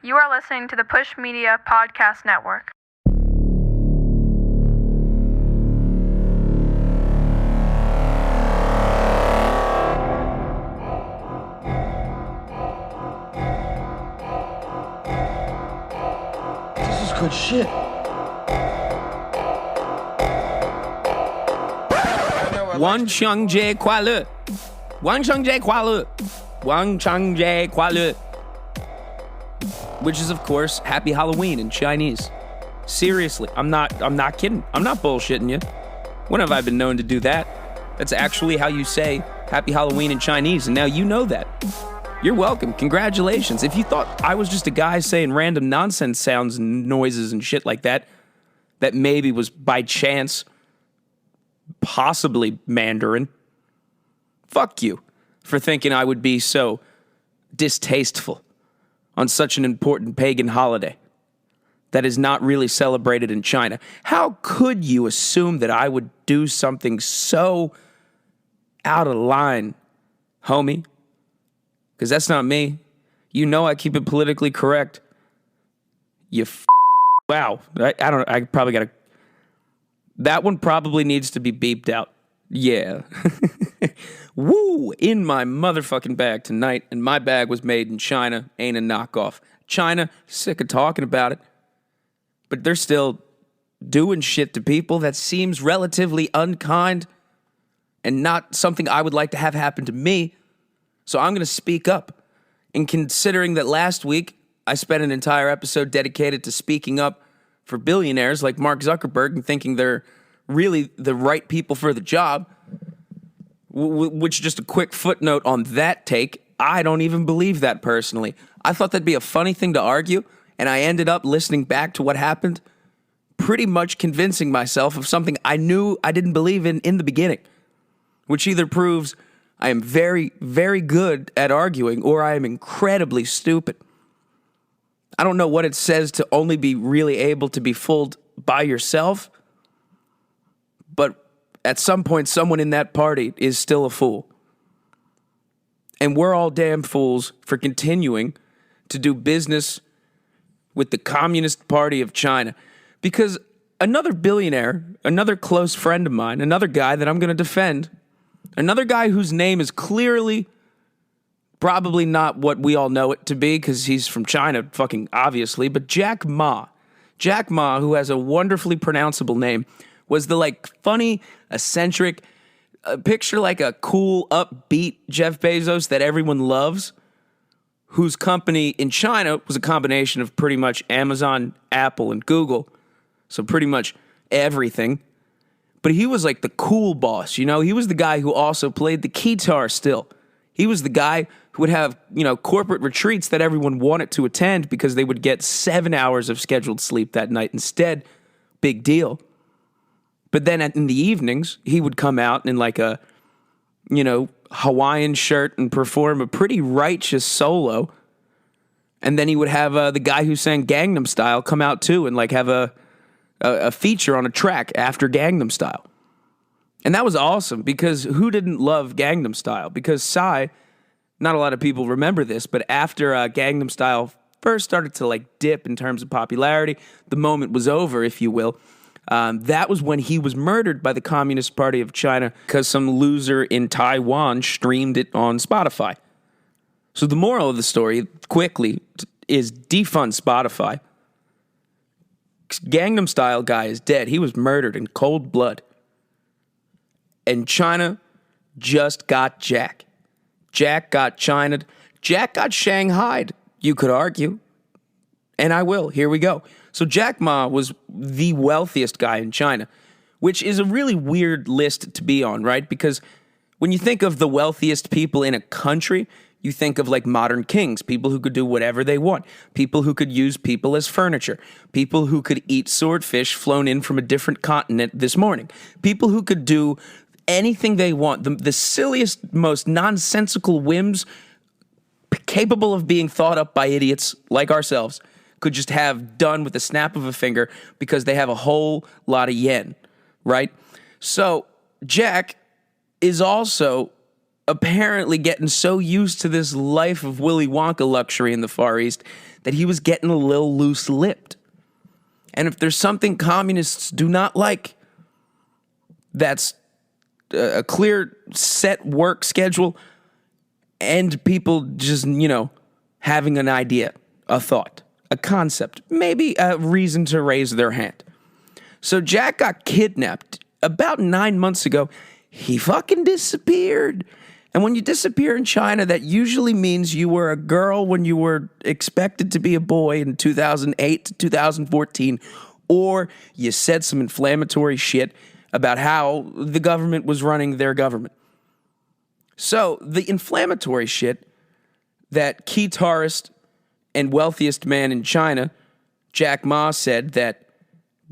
You are listening to the Push Media Podcast Network. This is good shit. Wang Changje Kuala. Wang Changje Kuala. Wang Changje Kuala. Which is, of course, Happy Halloween in Chinese. Seriously, I'm not kidding. I'm not bullshitting you. When have I been known to do that? That's actually how you say Happy Halloween in Chinese, and now you know that. You're welcome. Congratulations. If you thought I was just a guy saying random nonsense sounds and noises and shit like that, that maybe was by chance, possibly Mandarin, fuck you for thinking I would be so distasteful on such an important pagan holiday that is not really celebrated in China. How could you assume that I would do something so out of line, homie? Because that's not me. You know I keep it politically correct. Wow. I probably got to... That one probably needs to be beeped out. Yeah. Woo! In my motherfucking bag tonight, and my bag was made in China, ain't a knockoff. China, sick of talking about it, but they're still doing shit to people that seems relatively unkind and not something I would like to have happen to me. So I'm going to speak up. And considering that last week I spent an entire episode dedicated to speaking up for billionaires like Mark Zuckerberg and thinking they're really the right people for the job, which, just a quick footnote on that take, I don't even believe that personally. I thought that'd be a funny thing to argue, and I ended up listening back to what happened, pretty much convincing myself of something I knew I didn't believe in the beginning, which either proves I am very, very good at arguing or I am incredibly stupid. I don't know what it says to only be really able to be fooled by yourself, but at some point, someone in that party is still a fool. And we're all damn fools for continuing to do business with the Communist Party of China. Because another billionaire, another close friend of mine, another guy that I'm going to defend, another guy whose name is clearly probably not what we all know it to be because he's from China, fucking obviously, but Jack Ma. Jack Ma, who has a wonderfully pronounceable name, was the, funny, eccentric, picture like a cool, upbeat Jeff Bezos that everyone loves, whose company in China was a combination of pretty much Amazon, Apple, and Google, so pretty much everything. But he was like the cool boss, you know? He was the guy who also played the guitar still. He was the guy who would have, corporate retreats that everyone wanted to attend because they would get 7 hours of scheduled sleep that night instead. Big deal. But then in the evenings, he would come out in a, Hawaiian shirt and perform a pretty righteous solo. And then he would have the guy who sang Gangnam Style come out too and have a feature on a track after Gangnam Style. And that was awesome because who didn't love Gangnam Style? Because Psy, not a lot of people remember this, but after Gangnam Style first started to dip in terms of popularity, the moment was over, if you will. That was when he was murdered by the Communist Party of China because some loser in Taiwan streamed it on Spotify. So the moral of the story, quickly, is defund Spotify. Gangnam Style guy is dead. He was murdered in cold blood. And China just got Jack. Jack got China. Jack got Shanghaied, you could argue. And I will. Here we go. So Jack Ma was the wealthiest guy in China, which is a really weird list to be on, right? Because when you think of the wealthiest people in a country, you think of modern kings, people who could do whatever they want, people who could use people as furniture, people who could eat swordfish flown in from a different continent this morning, people who could do anything they want, the silliest, most nonsensical whims capable of being thought up by idiots like ourselves could just have done with the snap of a finger because they have a whole lot of yen, right? So Jack is also apparently getting so used to this life of Willy Wonka luxury in the Far East that he was getting a little loose-lipped. And if there's something communists do not like, that's a clear set work schedule and people just, having an idea, a thought, a concept, maybe a reason to raise their hand. So Jack got kidnapped about 9 months ago. He fucking disappeared. And when you disappear in China, that usually means you were a girl when you were expected to be a boy in 2008 to 2014, or you said some inflammatory shit about how the government was running their government. So the inflammatory shit that guitarist and wealthiest man in China, Jack Ma, said that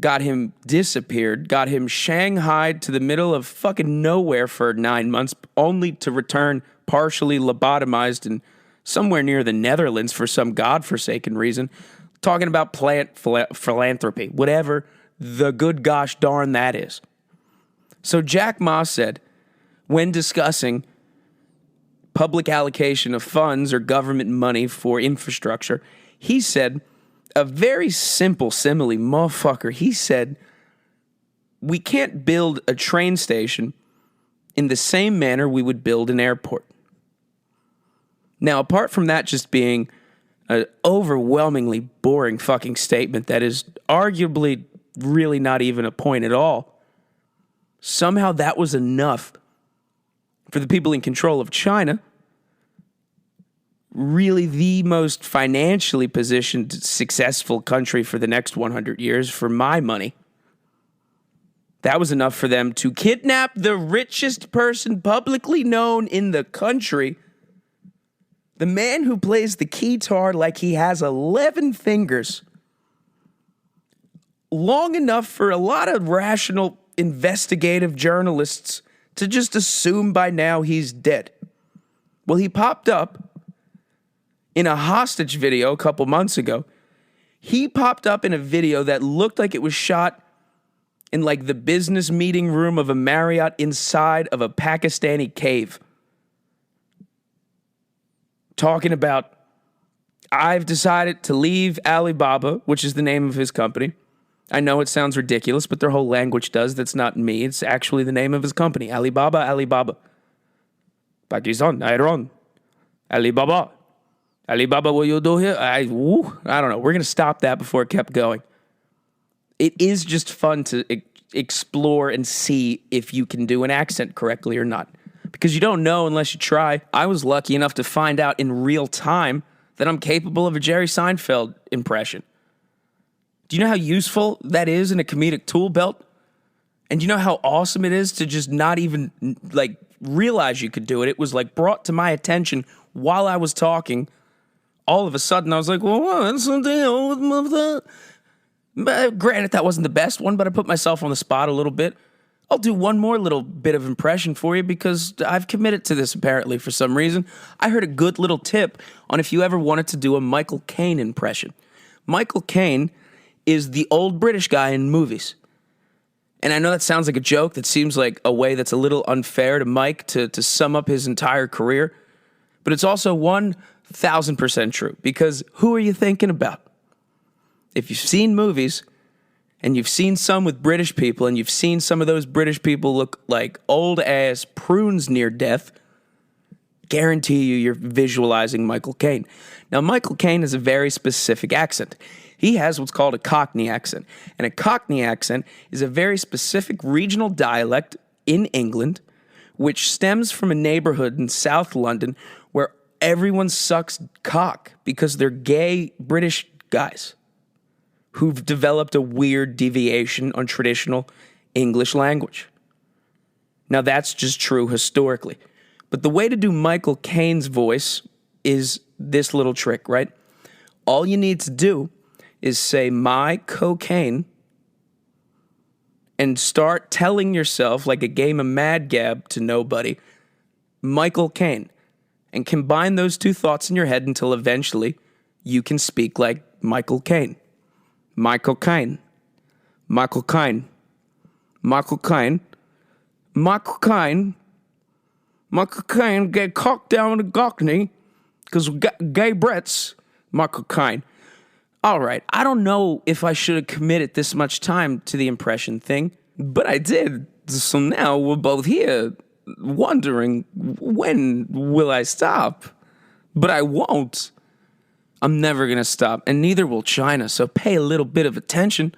got him disappeared, got him shanghaied to the middle of fucking nowhere for 9 months, only to return partially lobotomized and somewhere near the Netherlands for some godforsaken reason, talking about plant philanthropy, whatever the good gosh darn that is. So Jack Ma said, when discussing public allocation of funds or government money for infrastructure, he said, a very simple simile, motherfucker. He said, we can't build a train station in the same manner we would build an airport. Now, apart from that just being an overwhelmingly boring fucking statement that is arguably really not even a point at all, somehow that was enough for the people in control of China, really the most financially positioned, successful country for the next 100 years, for my money. That was enough for them to kidnap the richest person publicly known in the country, the man who plays the guitar like he has 11 fingers, long enough for a lot of rational investigative journalists to just assume by now he's dead. Well, he popped up in a hostage video a couple months ago. He popped up in a video that looked like it was shot in like the business meeting room of a Marriott inside of a Pakistani cave. Talking about, I've decided to leave Alibaba, which is the name of his company. I know it sounds ridiculous, but their whole language does. That's not me. It's actually the name of his company. Alibaba, Alibaba. Pakistan, Iran. Alibaba. Alibaba, what you do here? I don't know. We're going to stop that before it kept going. It is just fun to explore and see if you can do an accent correctly or not. Because you don't know unless you try. I was lucky enough to find out in real time that I'm capable of a Jerry Seinfeld impression. Do you know how useful that is in a comedic tool belt? And do you know how awesome it is to just not even like realize you could do it? It was like brought to my attention while I was talking. All of a sudden I was like, well, what's the deal with that? But granted, that wasn't the best one, but I put myself on the spot a little bit. I'll do one more little bit of impression for you because I've committed to this apparently for some reason. I heard a good little tip on if you ever wanted to do a Michael Caine impression. Michael Caine is the old British guy in movies. And I know that sounds like a joke. That seems like a way that's a little unfair to Mike to sum up his entire career. But it's also 1,000% true. Because who are you thinking about? If you've seen movies, and you've seen some with British people, and you've seen some of those British people look like old-ass prunes near death, guarantee you're visualizing Michael Caine. Now, Michael Caine has a very specific accent. He has what's called a Cockney accent. And a Cockney accent is a very specific regional dialect in England, which stems from a neighborhood in South London where everyone sucks cock because they're gay British guys who've developed a weird deviation on traditional English language. Now, that's just true historically. But the way to do Michael Caine's voice is this little trick, right? All you need to do is say, my cocaine, and start telling yourself, like a game of Mad Gab to nobody, Michael Caine. And combine those two thoughts in your head until eventually you can speak like Michael Caine. Michael Caine. Michael Caine. Michael Caine. Michael Caine. Michael Caine get cocked down in the Cockney because we got gay Brits. Michael Caine. All right, I don't know if I should have committed this much time to the impression thing, but I did. So now we're both here wondering, when will I stop? But I won't. I'm never going to stop, and neither will China, so pay a little bit of attention.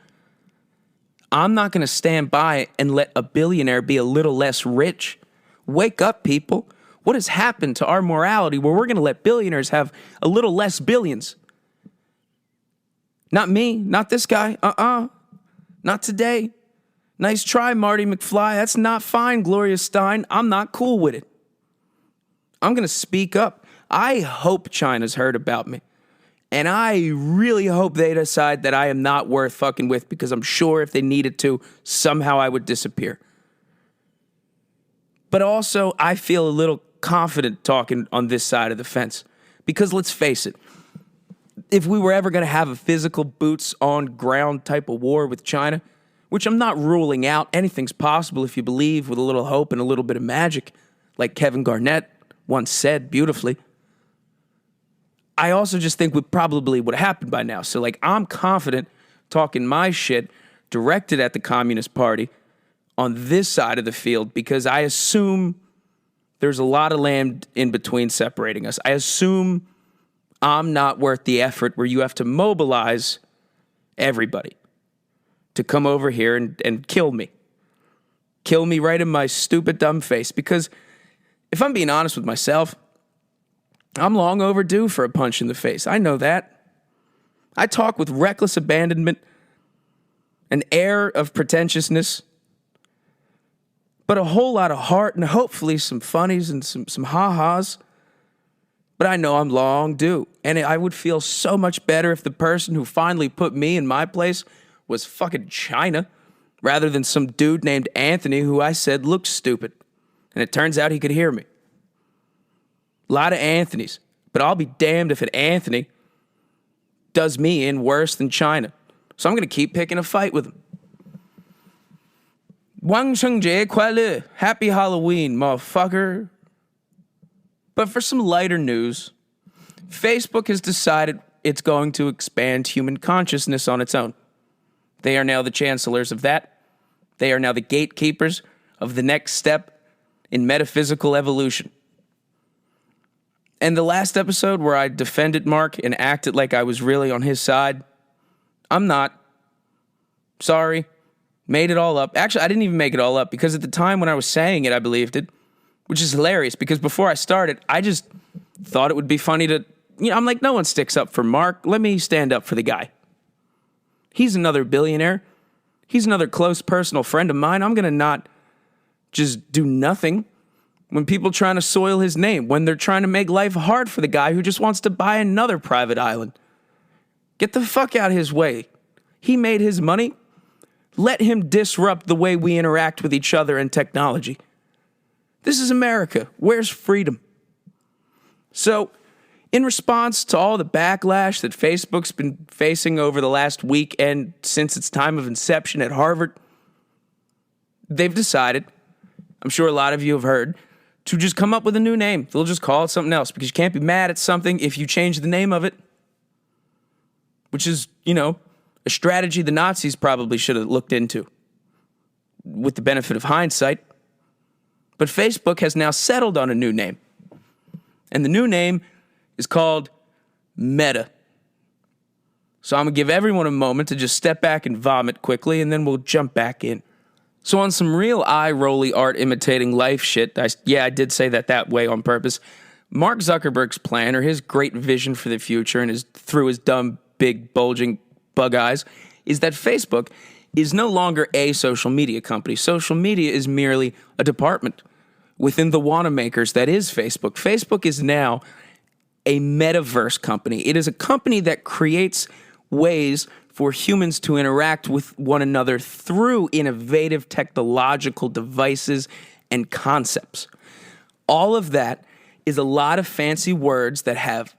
I'm not going to stand by and let a billionaire be a little less rich. Wake up, people. What has happened to our morality where we're going to let billionaires have a little less billions? Not me, not this guy, not today. Nice try, Marty McFly. That's not fine, Gloria Stein. I'm not cool with it. I'm going to speak up. I hope China's heard about me. And I really hope they decide that I am not worth fucking with, because I'm sure if they needed to, somehow I would disappear. But also, I feel a little confident talking on this side of the fence. Because let's face it, if we were ever going to have a physical boots on ground type of war with China, which I'm not ruling out, anything's possible if you believe with a little hope and a little bit of magic, like Kevin Garnett once said beautifully. I also just think we probably would have happened by now. So, I'm confident talking my shit directed at the Communist Party on this side of the field, because I assume there's a lot of land in between separating us. I assume I'm not worth the effort where you have to mobilize everybody to come over here and kill me. Kill me right in my stupid, dumb face. Because if I'm being honest with myself, I'm long overdue for a punch in the face. I know that. I talk with reckless abandonment, an air of pretentiousness, but a whole lot of heart and hopefully some funnies and some ha-has. But I know I'm long due, and I would feel so much better if the person who finally put me in my place was fucking China, rather than some dude named Anthony who I said looked stupid. And it turns out he could hear me. A lot of Anthonys, but I'll be damned if an Anthony does me in worse than China. So I'm going to keep picking a fight with him. Wang Chengje Kuai Happy Halloween, motherfucker. But for some lighter news, Facebook has decided it's going to expand human consciousness on its own. They are now the chancellors of that. They are now the gatekeepers of the next step in metaphysical evolution. And the last episode where I defended Mark and acted like I was really on his side, I'm not. Sorry. Made it all up. Actually, I didn't even make it all up, because at the time when I was saying it, I believed it, which is hilarious, because before I started, I just thought it would be funny to, I'm like, no one sticks up for Mark. Let me stand up for the guy. He's another billionaire. He's another close personal friend of mine. I'm going to not just do nothing when people trying to soil his name, when they're trying to make life hard for the guy who just wants to buy another private island. Get the fuck out of his way. He made his money. Let him disrupt the way we interact with each other and technology. This is America. Where's freedom? So, in response to all the backlash that Facebook's been facing over the last week and since its time of inception at Harvard, they've decided, I'm sure a lot of you have heard, to just come up with a new name. They'll just call it something else, because you can't be mad at something if you change the name of it. Which is, a strategy the Nazis probably should have looked into, with the benefit of hindsight. But Facebook has now settled on a new name. And the new name is called Meta. So I'm going to give everyone a moment to just step back and vomit quickly, and then we'll jump back in. So on some real eye-rolly art imitating life shit, I did say that way on purpose, Mark Zuckerberg's plan, or his great vision for the future, and through his dumb, big, bulging bug eyes, is that Facebook is no longer a social media company. Social media is merely a department within the Wanamakers that is Facebook. Facebook is now a metaverse company. It is a company that creates ways for humans to interact with one another through innovative technological devices and concepts. All of that is a lot of fancy words that have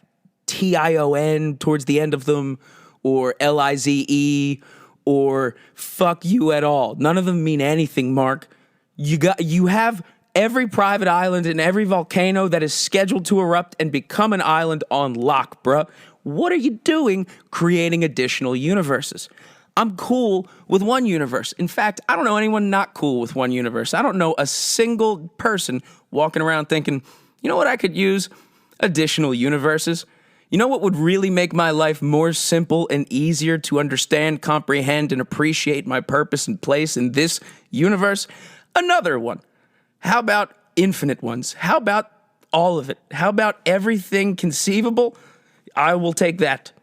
TION towards the end of them, or LIZE, or fuck you at all. None of them mean anything, Mark. You have every private island and every volcano that is scheduled to erupt and become an island on lock, bruh. What are you doing creating additional universes? I'm cool with one universe. In fact, I don't know anyone not cool with one universe. I don't know a single person walking around thinking, you know what I could use? Additional universes. You know what would really make my life more simple and easier to understand, comprehend, and appreciate my purpose and place in this universe? Another one. How about infinite ones? How about all of it? How about everything conceivable? I will take that.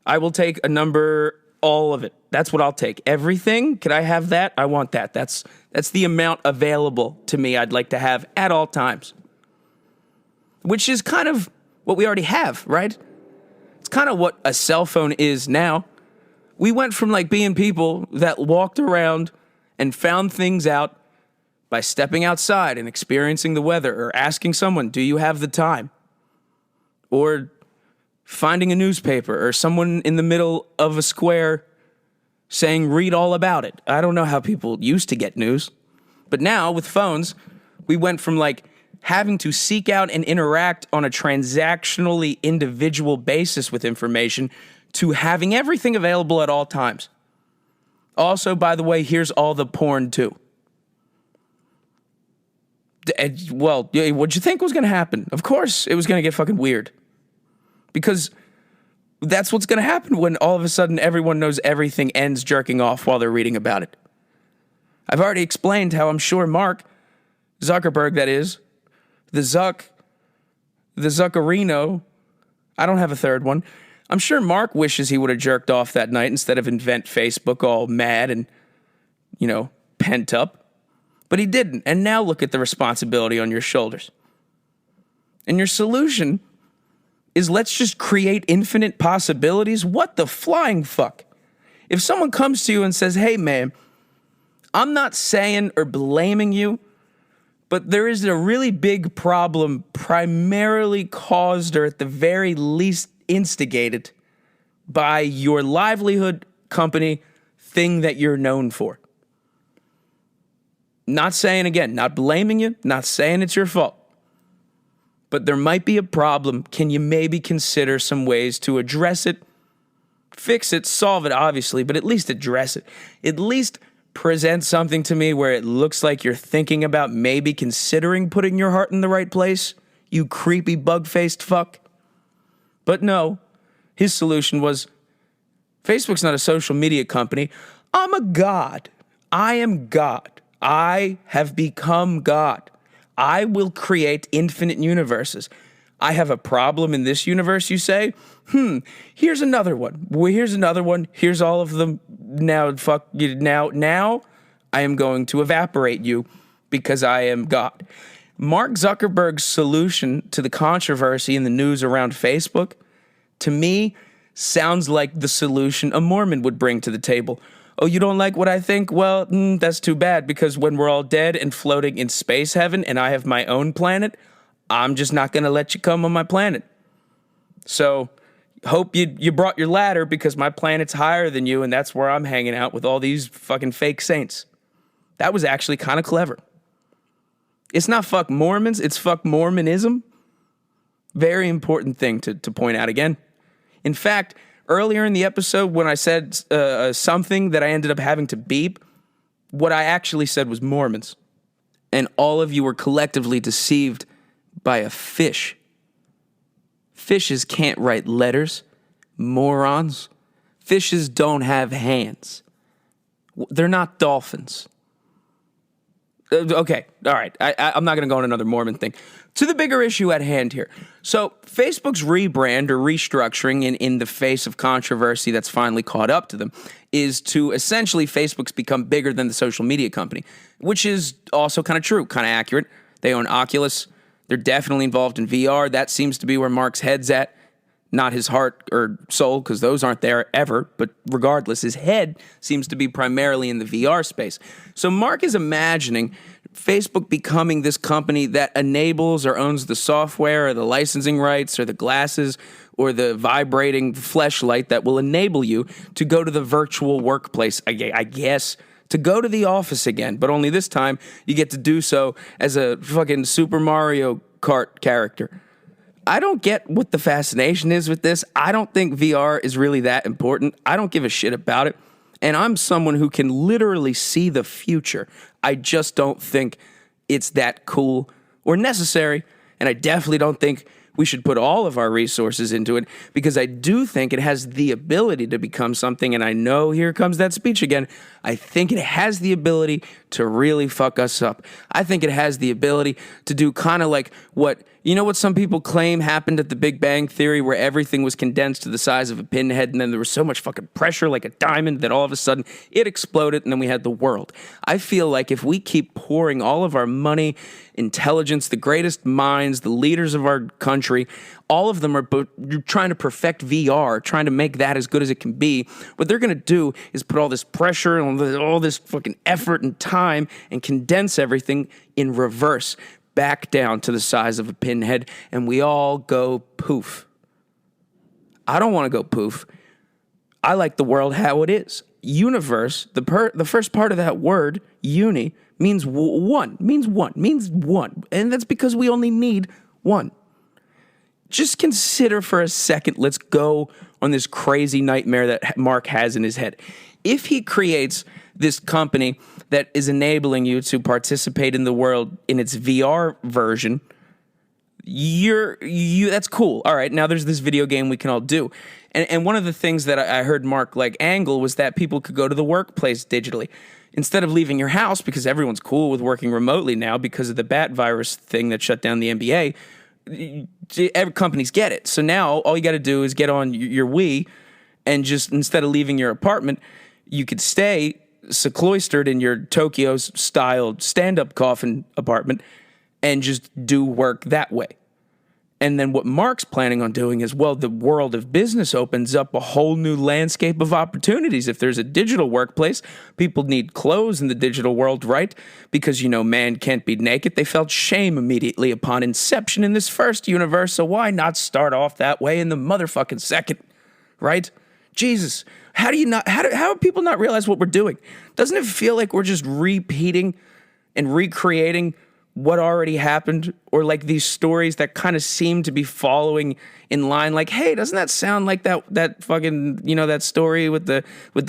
I will take a number, all of it. That's what I'll take. Everything? Could I have that? I want that. That's the amount available to me I'd like to have at all times. Which is kind of what we already have, right? It's kind of what a cell phone is now. We went from like being people that walked around and found things out by stepping outside and experiencing the weather, or asking someone, do you have the time? Or finding a newspaper, or someone in the middle of a square saying, read all about it. I don't know how people used to get news. But now, with phones, we went from like having to seek out and interact on a transactionally individual basis with information to having everything available at all times. Also, by the way, here's all the porn too. Well, what'd you think was going to happen? Of course, it was going to get fucking weird. Because that's what's going to happen when all of a sudden everyone knows everything ends jerking off while they're reading about it. I've already explained how I'm sure Mark Zuckerberg, that is, the Zuckerino, I don't have a third one. I'm sure Mark wishes he would have jerked off that night instead of invent Facebook all mad and, pent up. But he didn't, and now look at the responsibility on your shoulders. And your solution is let's just create infinite possibilities? What the flying fuck? If someone comes to you and says, hey man, I'm not saying or blaming you, but there is a really big problem primarily caused or at the very least instigated by your livelihood, company, thing that you're known for. Not saying, again, not blaming you, not saying it's your fault. But there might be a problem. Can you maybe consider some ways to address it? Fix it, solve it, obviously, but at least address it. At least present something to me where it looks like you're thinking about maybe considering putting your heart in the right place, you creepy bug-faced fuck. But no, his solution was, Facebook's not a social media company. I'm a god. I am God. I have become God. I will create infinite universes. I have a problem in this universe, you say? Here's another one. Well, here's another one. Here's all of them. Now, fuck you. Now, I am going to evaporate you because I am God. Mark Zuckerberg's solution to the controversy in the news around Facebook, to me, sounds like the solution a Mormon would bring to the table. Oh, you don't like what I think? Well, that's too bad, because when we're all dead and floating in space heaven and I have my own planet, I'm just not going to let you come on my planet. So, hope you brought your ladder, because my planet's higher than you and that's where I'm hanging out with all these fucking fake saints. That was actually kind of clever. It's not fuck Mormons, it's fuck Mormonism. Very important thing to point out again. In fact, earlier in the episode, when I said something that I ended up having to beep, what I actually said was Mormons. And all of you were collectively deceived by a fish. Fishes can't write letters. Morons. Fishes don't have hands. They're not dolphins. Okay, all right. I'm not going to go on another Mormon thing. To the bigger issue at hand here. So Facebook's rebrand or restructuring in the face of controversy that's finally caught up to them is to essentially Facebook's become bigger than the social media company, which is also kind of true, kind of accurate. They own Oculus. They're definitely involved in VR. That seems to be where Mark's head's at. Not his heart or soul, because those aren't there ever. But regardless, his head seems to be primarily in the VR space. So Mark is imagining Facebook becoming this company that enables or owns the software or the licensing rights or the glasses or the vibrating fleshlight that will enable you to go to the virtual workplace, I guess, to go to the office again. But only this time you get to do so as a fucking Super Mario Kart character. I don't get what the fascination is with this. I don't think VR is really that important. I don't give a shit about it. And I'm someone who can literally see the future. I just don't think it's that cool or necessary. And I definitely don't think we should put all of our resources into it, because I do think it has the ability to become something. And I know here comes that speech again. I think it has the ability to really fuck us up. I think it has the ability to do kind of like what some people claim happened at the Big Bang Theory, where everything was condensed to the size of a pinhead, and then there was so much fucking pressure like a diamond that all of a sudden it exploded, and then we had the world. I feel like if we keep pouring all of our money, intelligence, the greatest minds, the leaders of our country, all of them are trying to perfect VR, trying to make that as good as it can be. What they're going to do is put all this pressure and all this fucking effort and time and condense everything in reverse, back down to the size of a pinhead, and we all go poof. I don't want to go poof. I like the world how it is. Universe, the first part of that word, uni, means one. And that's because we only need one. Just consider for a second, let's go on this crazy nightmare that Mark has in his head. If he creates this company that is enabling you to participate in the world in its VR version, that's cool. All right, now there's this video game we can all do. And one of the things that I heard Mark angle was that people could go to the workplace digitally. Instead of leaving your house, because everyone's cool with working remotely now because of the bat virus thing that shut down the NBA, every companies get it. So now all you got to do is get on your Wii, and just instead of leaving your apartment, you could stay secloistered in your Tokyo-style stand-up coffin apartment and just do work that way. And then what Mark's planning on doing is, well, the world of business opens up a whole new landscape of opportunities. If there's a digital workplace, people need clothes in the digital world, right? Because, man can't be naked. They felt shame immediately upon inception in this first universe, so why not start off that way in the motherfucking second, right? Jesus, how do people not realize what we're doing? Doesn't it feel like we're just repeating and recreating what already happened, or like these stories that kind of seem to be following in line? Like, hey, doesn't that sound like that fucking, that story with the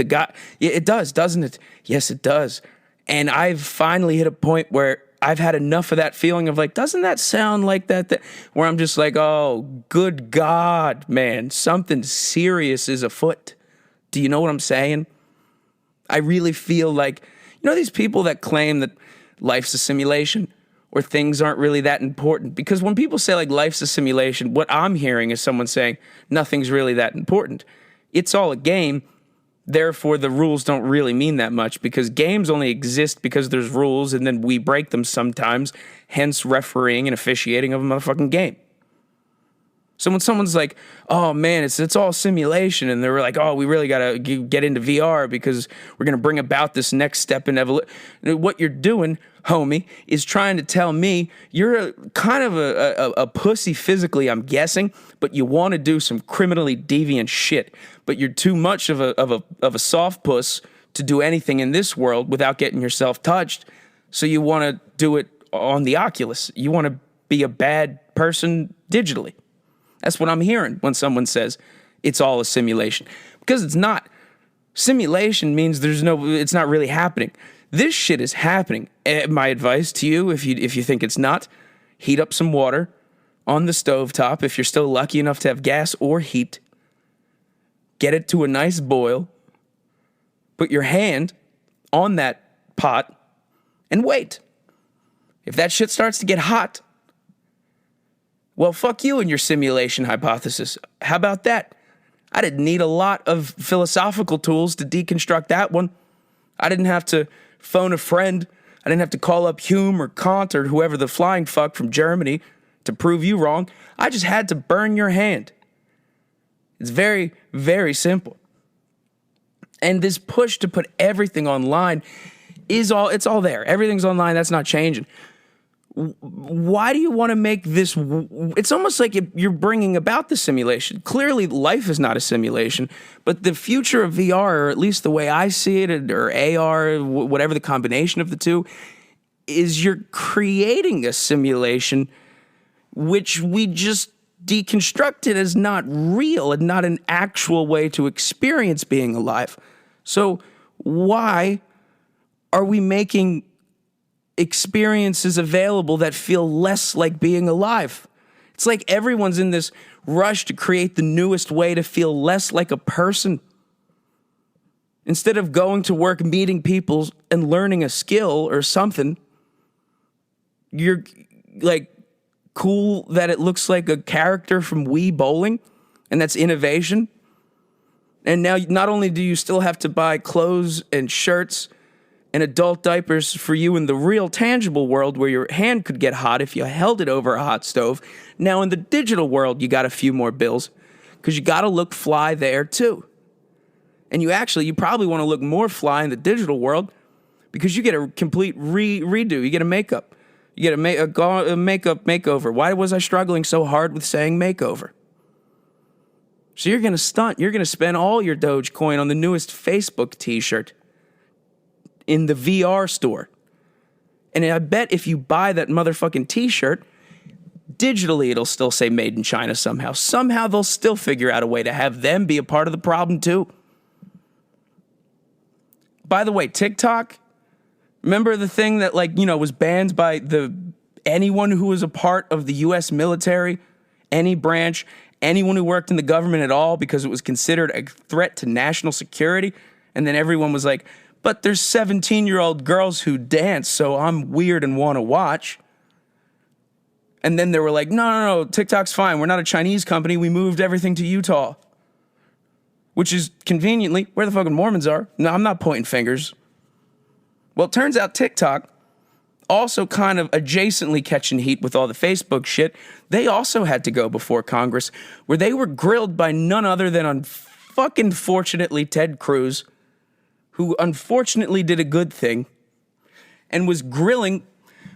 guy? Yeah, it does, doesn't it? Yes, it does. And I've finally hit a point where I've had enough of that feeling of doesn't that sound like that? Where I'm just like, oh, good God, man, something serious is afoot. Do you know what I'm saying? I really feel like, these people that claim that life's a simulation, or things aren't really that important. Because when people say life's a simulation, what I'm hearing is someone saying nothing's really that important. It's all a game, therefore the rules don't really mean that much, because games only exist because there's rules, and then we break them sometimes, hence refereeing and officiating of a motherfucking game. So when someone's like, oh man, it's all simulation, and they're like, oh, we really gotta get into VR because we're gonna bring about this next step in evolution. What you're doing, homie, is trying to tell me you're kind of a pussy physically, I'm guessing, but you want to do some criminally deviant shit, but you're too much of a soft puss to do anything in this world without getting yourself touched. So you want to do it on the Oculus. You want to be a bad person digitally. That's what I'm hearing when someone says it's all a simulation. Because it's not. Simulation means it's not really happening. This shit is happening. My advice to you, if you think it's not, heat up some water on the stovetop if you're still lucky enough to have gas or heat. Get it to a nice boil. Put your hand on that pot and wait. If that shit starts to get hot, well, fuck you and your simulation hypothesis. How about that? I didn't need a lot of philosophical tools to deconstruct that one. I didn't have to phone a friend. I didn't have to call up Hume or Kant or whoever the flying fuck from Germany to prove you wrong. I just had to burn your hand. It's very, very simple. And this push to put everything online it's all there. Everything's online. That's not changing. Why do you want to make this? It's almost like you're bringing about the simulation. Clearly, life is not a simulation, but the future of VR, or at least the way I see it, or AR, whatever the combination of the two, is you're creating a simulation which we just deconstructed as not real and not an actual way to experience being alive. So why are we making experiences available that feel less like being alive? It's like everyone's in this rush to create the newest way to feel less like a person. Instead of going to work, meeting people, and learning a skill or something, you're like cool that it looks like a character from Wii Bowling, and that's innovation. And now not only do you still have to buy clothes and shirts and adult diapers for you in the real tangible world where your hand could get hot if you held it over a hot stove, now in the digital world you got a few more bills because you got to look fly there too. And you probably want to look more fly in the digital world because you get a complete redo. You get a makeup. You get a makeup makeover. Why was I struggling so hard with saying makeover? So you're going to stunt. You're going to spend all your Dogecoin on the newest Facebook t-shirt in the VR store. And I bet if you buy that motherfucking t-shirt, digitally it'll still say made in China somehow. Somehow they'll still figure out a way to have them be a part of the problem too. By the way, TikTok, remember the thing that was banned by anyone who was a part of the US military, any branch, anyone who worked in the government at all because it was considered a threat to national security? And then everyone was like, but there's 17-year-old girls who dance, so I'm weird and want to watch. And then they were like, no, TikTok's fine. We're not a Chinese company. We moved everything to Utah. Which is conveniently where the fucking Mormons are. No, I'm not pointing fingers. Well, it turns out TikTok, also kind of adjacently catching heat with all the Facebook shit, they also had to go before Congress, where they were grilled by none other than unfucking fortunately Ted Cruz, who unfortunately did a good thing, and was grilling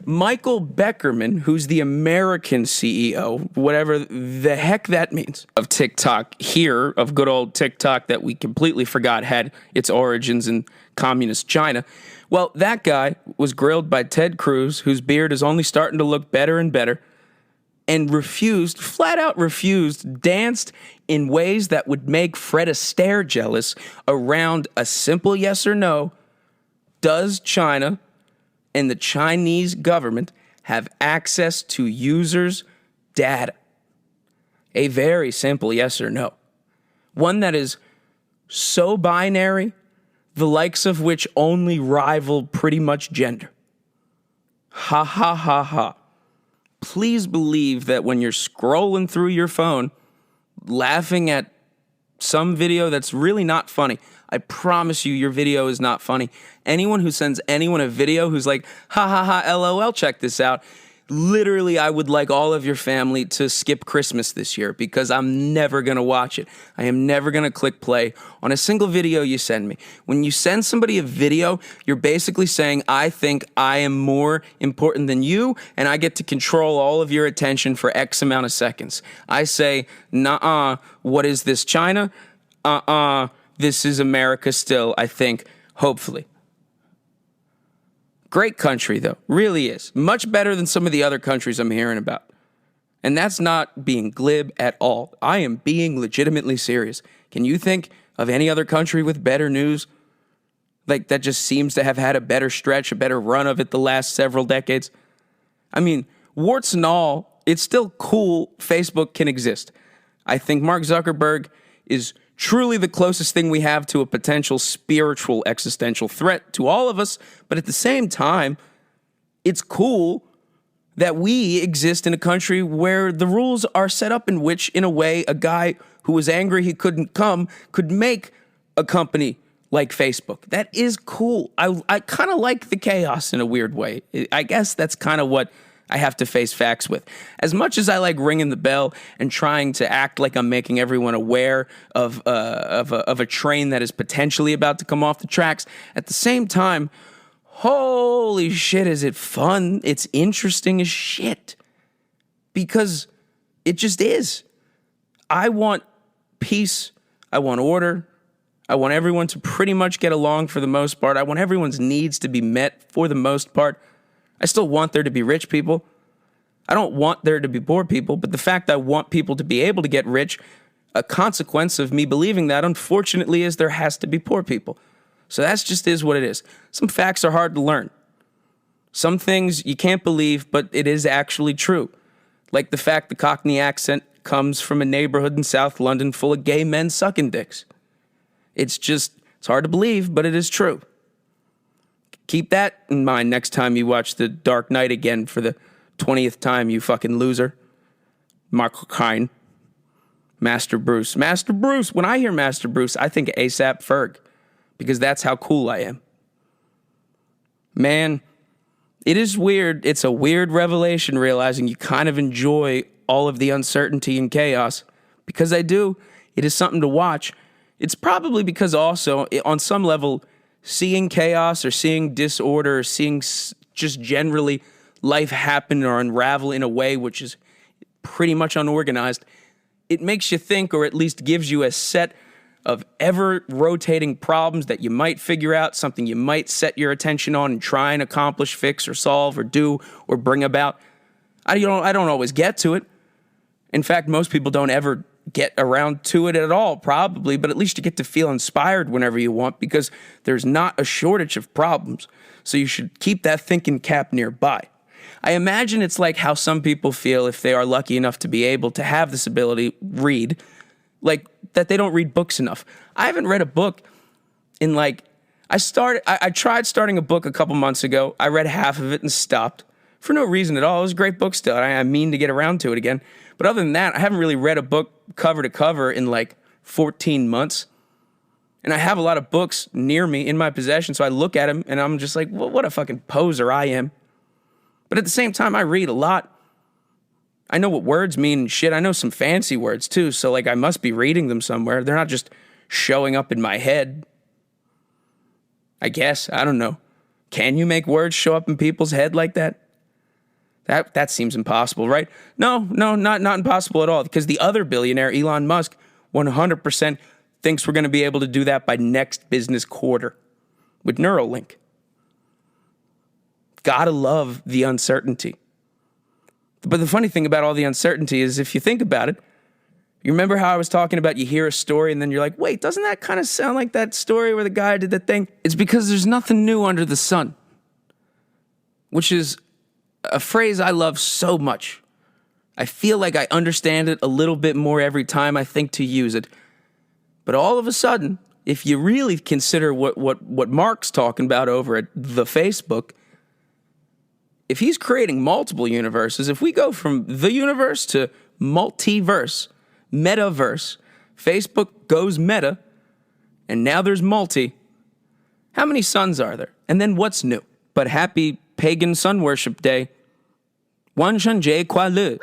Michael Beckerman, who's the American CEO, whatever the heck that means, of TikTok here, of good old TikTok that we completely forgot had its origins in communist China. Well, that guy was grilled by Ted Cruz, whose beard is only starting to look better and better, and flat out refused, danced in ways that would make Fred Astaire jealous around a simple yes or no. Does China and the Chinese government have access to users' data? A very simple yes or no. One that is so binary, the likes of which only rival pretty much gender. Ha ha ha ha. Please believe that when you're scrolling through your phone, laughing at some video that's really not funny, I promise you your video is not funny. Anyone who sends anyone a video who's like, ha ha ha, LOL, check this out. Literally, I would like all of your family to skip Christmas this year because I'm never going to watch it. I am never going to click play on a single video you send me. When you send somebody a video, you're basically saying, I think I am more important than you and I get to control all of your attention for X amount of seconds. I say, nah, what is this, China? This is America still, I think, hopefully. Great country, though. Really is. Much better than some of the other countries I'm hearing about. And that's not being glib at all. I am being legitimately serious. Can you think of any other country with better news? Like, that just seems to have had a better stretch, a better run of it the last several decades? I mean, warts and all, it's still cool Facebook can exist. I think Mark Zuckerberg is truly the closest thing we have to a potential spiritual existential threat to all of us, but at the same time, it's cool that we exist in a country where the rules are set up in which, in a way, a guy who was angry he couldn't come could make a company like Facebook. That is cool. I kind of like the chaos in a weird way. I guess that's kind of what I have to face facts with. As much as I like ringing the bell and trying to act like I'm making everyone aware of a train that is potentially about to come off the tracks, at the same time, holy shit, is it fun? It's interesting as shit. Because it just is. I want peace. I want order. I want everyone to pretty much get along for the most part. I want everyone's needs to be met for the most part. I still want there to be rich people. I don't want there to be poor people, but the fact I want people to be able to get rich, a consequence of me believing that, unfortunately, is there has to be poor people. So that's just is what it is. Some facts are hard to learn. Some things you can't believe, but it is actually true. Like the fact the Cockney accent comes from a neighborhood in South London full of gay men sucking dicks. It's hard to believe, but it is true. Keep that in mind next time you watch The Dark Knight again for the 20th time, you fucking loser. Michael Caine. Master Bruce. Master Bruce. When I hear Master Bruce, I think ASAP Ferg, because that's how cool I am. Man, it is weird. It's a weird revelation realizing you kind of enjoy all of the uncertainty and chaos. Because I do. It is something to watch. It's probably because also, on some level, seeing chaos or seeing disorder or seeing just generally life happen or unravel in a way which is pretty much unorganized, it makes you think, or at least gives you a set of ever-rotating problems that you might figure out, something you might set your attention on and try and accomplish, fix, or solve, or do, or bring about. I don't always get to it. In fact, most people don't ever get around to it at all, probably, but at least you get to feel inspired whenever you want, because there's not a shortage of problems. So you should keep that thinking cap nearby. I imagine it's like how some people feel if they are lucky enough to be able to have this ability, read, like that they don't read books enough. I haven't read a book in I tried starting a book a couple months ago. I read half of it and stopped for no reason at all. It was a great book still. I mean to get around to it again. But other than that, I haven't really read a book cover to cover in 14 months. And I have a lot of books near me in my possession, so I look at them and I'm just like, well, what a fucking poser I am. But at the same time, I read a lot. I know what words mean and shit. I know some fancy words too, so I must be reading them somewhere. They're not just showing up in my head. I guess. I don't know. Can you make words show up in people's head like that? That seems impossible, right? No, not impossible at all, because the other billionaire, Elon Musk, 100% thinks we're going to be able to do that by next business quarter with Neuralink. Gotta love the uncertainty. But the funny thing about all the uncertainty is, if you think about it, you remember how I was talking about you hear a story and then you're like, wait, doesn't that kind of sound like that story where the guy did that thing? It's because there's nothing new under the sun, which is a phrase I love so much. I feel like I understand it a little bit more every time I think to use it. But all of a sudden, if you really consider what Mark's talking about over at the Facebook, if he's creating multiple universes, if we go from the universe to multiverse, metaverse, Facebook goes meta, and now there's multi, how many suns are there? And then what's new? But happy pagan sun worship day. Wan Shan Jie Kwa Le.